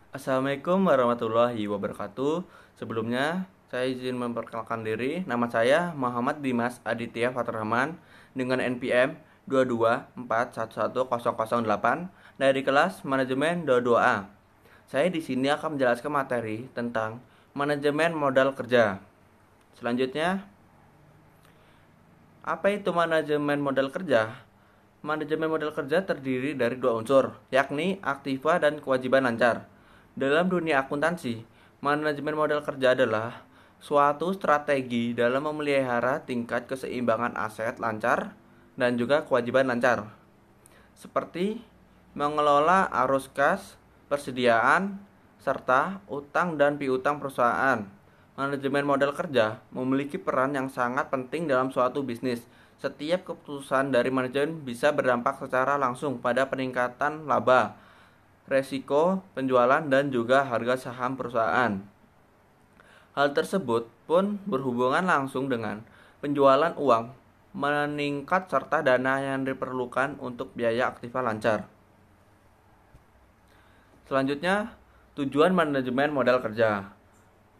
Assalamualaikum warahmatullahi wabarakatuh. Sebelumnya, saya izin memperkenalkan diri. Nama saya Muhammad Dimas Aditya Faturrahman dengan NPM 224111008 dari kelas Manajemen 22A. Saya di sini akan menjelaskan materi tentang manajemen modal kerja. Selanjutnya, apa itu manajemen modal kerja? Manajemen modal kerja terdiri dari dua unsur, yakni aktiva dan kewajiban lancar. Dalam dunia akuntansi, manajemen modal kerja adalah suatu strategi dalam memelihara tingkat keseimbangan aset lancar dan juga kewajiban lancar, seperti mengelola arus kas, persediaan, serta utang dan piutang perusahaan. Manajemen modal kerja memiliki peran yang sangat penting dalam suatu bisnis. Setiap keputusan dari manajemen bisa berdampak secara langsung pada peningkatan laba, resiko penjualan, dan juga harga saham perusahaan. Hal tersebut pun berhubungan langsung dengan penjualan uang meningkat serta dana yang diperlukan untuk biaya aktiva lancar. Selanjutnya, tujuan manajemen modal kerja.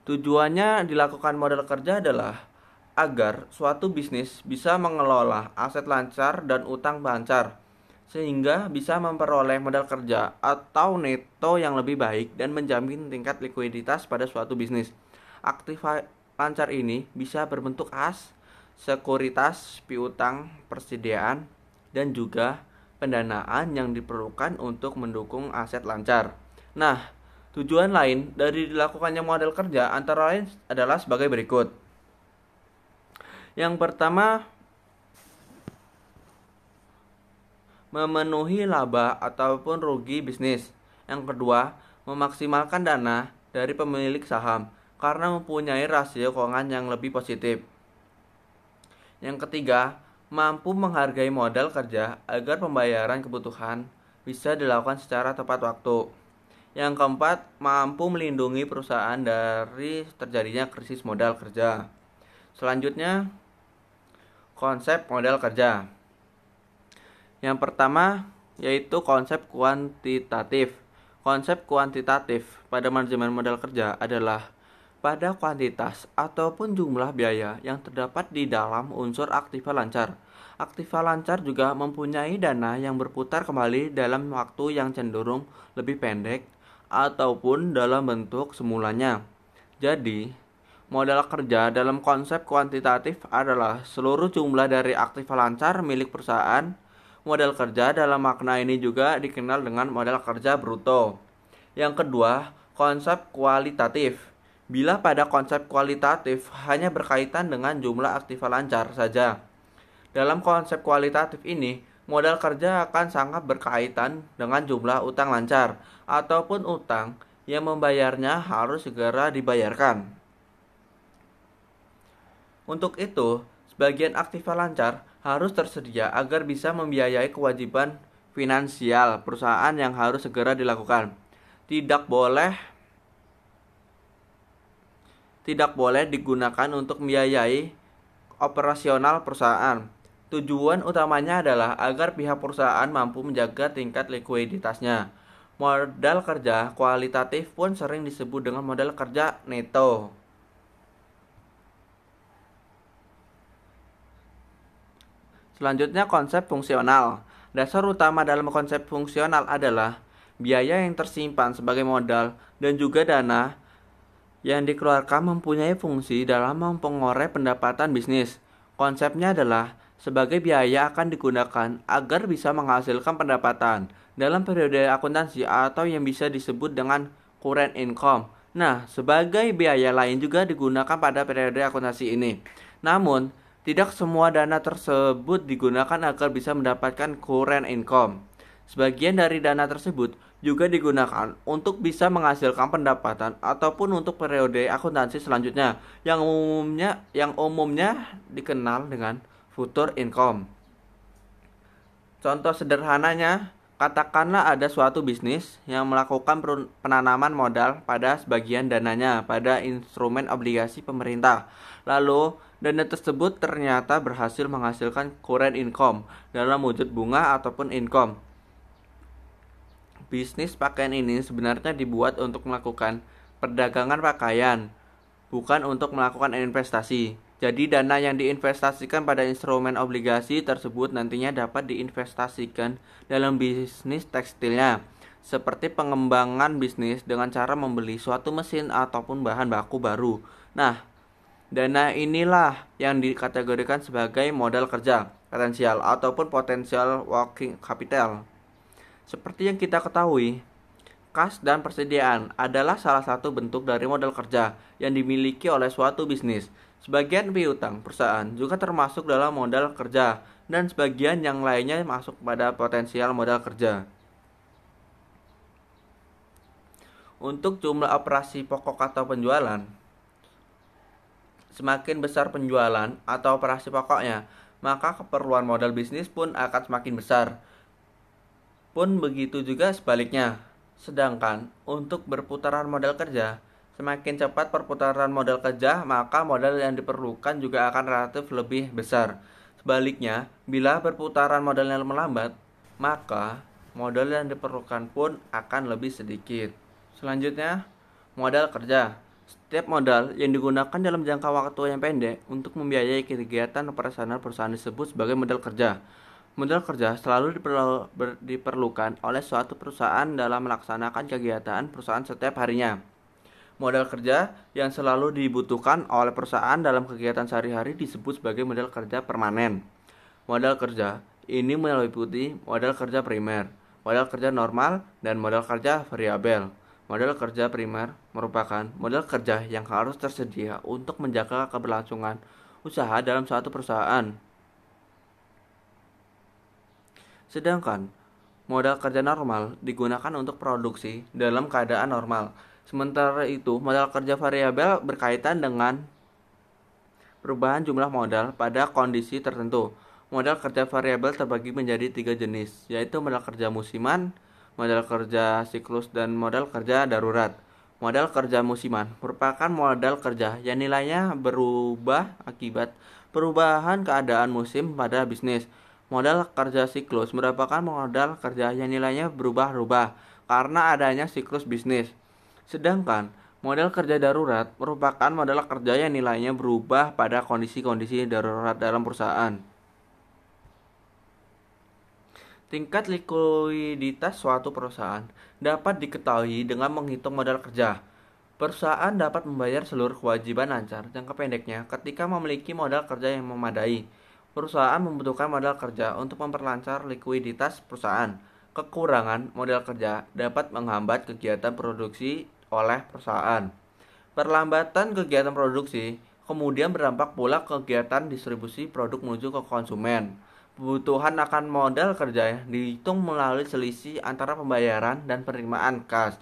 Tujuannya dilakukan modal kerja adalah agar suatu bisnis bisa mengelola aset lancar dan utang lancar, sehingga bisa memperoleh modal kerja atau neto yang lebih baik dan menjamin tingkat likuiditas pada suatu bisnis. Aktiva lancar ini bisa berbentuk as, sekuritas, piutang, persediaan, dan juga pendanaan yang diperlukan untuk mendukung aset lancar. Nah, tujuan lain dari dilakukannya modal kerja antara lain adalah sebagai berikut. Yang pertama, memenuhi laba ataupun rugi bisnis. Yang kedua, memaksimalkan dana dari pemilik saham karena mempunyai rasio keuangan yang lebih positif. Yang ketiga, mampu menghargai modal kerja agar pembayaran kebutuhan bisa dilakukan secara tepat waktu. Yang keempat, mampu melindungi perusahaan dari terjadinya krisis modal kerja. Selanjutnya, konsep modal kerja. Yang pertama yaitu konsep kuantitatif. Konsep kuantitatif pada manajemen modal kerja adalah pada kuantitas ataupun jumlah biaya yang terdapat di dalam unsur aktiva lancar. Aktiva lancar juga mempunyai dana yang berputar kembali dalam waktu yang cenderung lebih pendek ataupun dalam bentuk semulanya. Jadi, modal kerja dalam konsep kuantitatif adalah seluruh jumlah dari aktiva lancar milik perusahaan. Modal kerja dalam makna ini juga dikenal dengan modal kerja bruto. Yang kedua, konsep kualitatif. Bila pada konsep kualitatif hanya berkaitan dengan jumlah aktiva lancar saja. Dalam konsep kualitatif ini, modal kerja akan sangat berkaitan dengan jumlah utang lancar ataupun utang yang membayarnya harus segera dibayarkan. Untuk itu, sebagian aktiva lancar harus tersedia agar bisa membiayai kewajiban finansial perusahaan yang harus segera dilakukan. Tidak boleh digunakan untuk membiayai operasional perusahaan. Tujuan utamanya adalah agar pihak perusahaan mampu menjaga tingkat likuiditasnya. Modal kerja kualitatif pun sering disebut dengan modal kerja neto. Selanjutnya, konsep fungsional. Dasar utama dalam konsep fungsional adalah biaya yang tersimpan sebagai modal dan juga dana yang dikeluarkan mempunyai fungsi dalam mempengaruhi pendapatan bisnis. Konsepnya adalah sebagai biaya akan digunakan agar bisa menghasilkan pendapatan dalam periode akuntansi atau yang bisa disebut dengan current income. Nah, sebagai biaya lain juga digunakan pada periode akuntansi ini. Namun, tidak semua dana tersebut digunakan agar bisa mendapatkan current income. Sebagian dari dana tersebut juga digunakan untuk bisa menghasilkan pendapatan ataupun untuk periode akuntansi selanjutnya yang umumnya dikenal dengan future income. Contoh sederhananya, katakanlah ada suatu bisnis yang melakukan penanaman modal pada sebagian dananya pada instrumen obligasi pemerintah. Lalu, dana tersebut ternyata berhasil menghasilkan current income dalam wujud bunga ataupun income. bisnis pakaian ini sebenarnya dibuat untuk melakukan perdagangan pakaian, bukan untuk melakukan investasi. Jadi dana yang diinvestasikan pada instrumen obligasi tersebut nantinya dapat diinvestasikan dalam bisnis tekstilnya, seperti pengembangan bisnis dengan cara membeli suatu mesin ataupun bahan baku baru. Nah, dana inilah yang dikategorikan sebagai modal kerja potensial ataupun potensial working capital. Seperti yang kita ketahui, kas dan persediaan adalah salah satu bentuk dari modal kerja yang dimiliki oleh suatu bisnis. Sebagian piutang perusahaan juga termasuk dalam modal kerja dan sebagian yang lainnya masuk pada potensial modal kerja. Untuk jumlah operasi pokok atau penjualan, semakin besar penjualan atau operasi pokoknya, maka keperluan modal bisnis pun akan semakin besar. Pun begitu juga sebaliknya. Sedangkan untuk berputaran modal kerja, semakin cepat perputaran modal kerja, maka modal yang diperlukan juga akan relatif lebih besar. Sebaliknya, bila perputaran modalnya melambat, maka modal yang diperlukan pun akan lebih sedikit. Selanjutnya, modal kerja. Setiap modal yang digunakan dalam jangka waktu yang pendek untuk membiayai kegiatan operasional perusahaan disebut sebagai modal kerja. Modal kerja selalu diperlukan oleh suatu perusahaan dalam melaksanakan kegiatan perusahaan setiap harinya. Modal kerja yang selalu dibutuhkan oleh perusahaan dalam kegiatan sehari-hari disebut sebagai modal kerja permanen. Modal kerja ini meliputi modal kerja primer, modal kerja normal, dan modal kerja variabel. Modal kerja primer merupakan modal kerja yang harus tersedia untuk menjaga keberlangsungan usaha dalam suatu perusahaan. Sedangkan modal kerja normal digunakan untuk produksi dalam keadaan normal. Sementara itu, modal kerja variabel berkaitan dengan perubahan jumlah modal pada kondisi tertentu. Modal kerja variabel terbagi menjadi 3 jenis, yaitu modal kerja musiman, modal kerja siklus, dan modal kerja darurat. Modal kerja musiman merupakan modal kerja yang nilainya berubah akibat perubahan keadaan musim pada bisnis. Modal kerja siklus merupakan modal kerja yang nilainya berubah-ubah karena adanya siklus bisnis. Sedangkan modal kerja darurat merupakan modal kerja yang nilainya berubah pada kondisi-kondisi darurat dalam perusahaan. Tingkat likuiditas suatu perusahaan dapat diketahui dengan menghitung modal kerja. Perusahaan dapat membayar seluruh kewajiban lancar jangka pendeknya ketika memiliki modal kerja yang memadai. Perusahaan membutuhkan modal kerja untuk memperlancar likuiditas perusahaan. Kekurangan modal kerja dapat menghambat kegiatan produksi oleh perusahaan. Perlambatan kegiatan produksi kemudian berdampak pula kegiatan distribusi produk menuju ke konsumen. Kebutuhan akan modal kerja dihitung melalui selisih antara pembayaran dan penerimaan kas.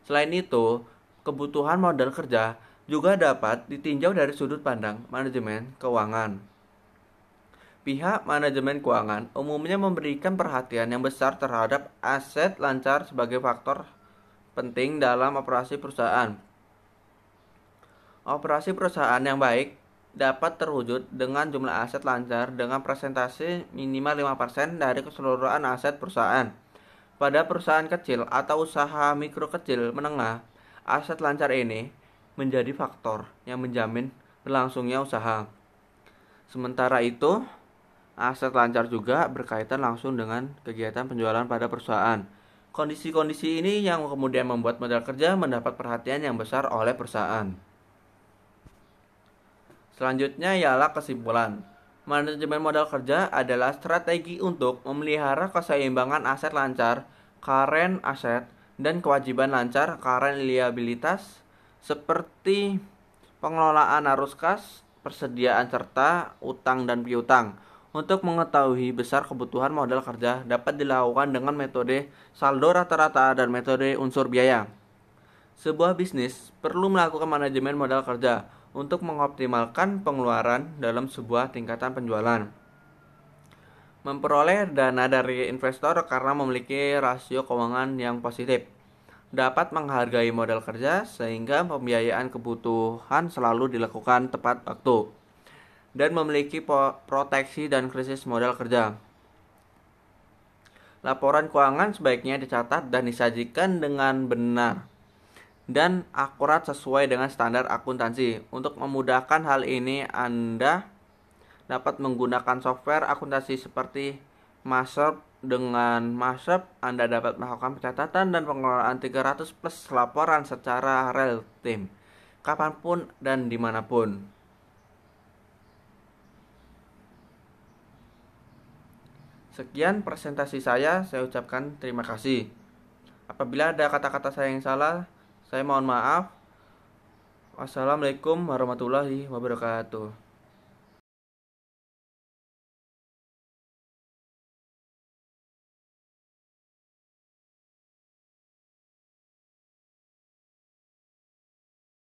Selain itu, kebutuhan modal kerja juga dapat ditinjau dari sudut pandang manajemen keuangan. Pihak manajemen keuangan umumnya memberikan perhatian yang besar terhadap aset lancar sebagai faktor penting dalam operasi perusahaan. Operasi perusahaan yang baik dapat terwujud dengan jumlah aset lancar dengan presentasi minimal 5% dari keseluruhan aset perusahaan. Pada perusahaan kecil atau usaha mikro kecil menengah, aset lancar ini menjadi faktor yang menjamin berlangsungnya usaha. Sementara itu, aset lancar juga berkaitan langsung dengan kegiatan penjualan pada perusahaan. Kondisi-kondisi ini yang kemudian membuat modal kerja mendapat perhatian yang besar oleh perusahaan. Selanjutnya ialah kesimpulan. Manajemen modal kerja adalah strategi untuk memelihara keseimbangan aset lancar, current asset, dan kewajiban lancar, current liabilitas, seperti pengelolaan arus kas, persediaan serta utang dan piutang. Untuk mengetahui besar kebutuhan modal kerja dapat dilakukan dengan metode saldo rata-rata dan metode unsur biaya. Sebuah bisnis perlu melakukan manajemen modal kerja untuk mengoptimalkan pengeluaran dalam sebuah tingkatan penjualan. Memperoleh dana dari investor karena memiliki rasio keuangan yang positif. Dapat menghargai modal kerja sehingga pembiayaan kebutuhan selalu dilakukan tepat waktu. Dan memiliki proteksi dan krisis modal kerja. Laporan keuangan sebaiknya dicatat dan disajikan dengan benar dan akurat sesuai dengan standar akuntansi. Untuk memudahkan hal ini, Anda dapat menggunakan software akuntansi seperti Maserp. Dengan Maserp, Anda dapat melakukan pencatatan dan pengelolaan 300 plus laporan secara real time, kapanpun dan dimanapun. Sekian presentasi saya ucapkan terima kasih. Apabila ada kata-kata saya yang salah, saya mohon maaf. Wassalamualaikum warahmatullahi wabarakatuh.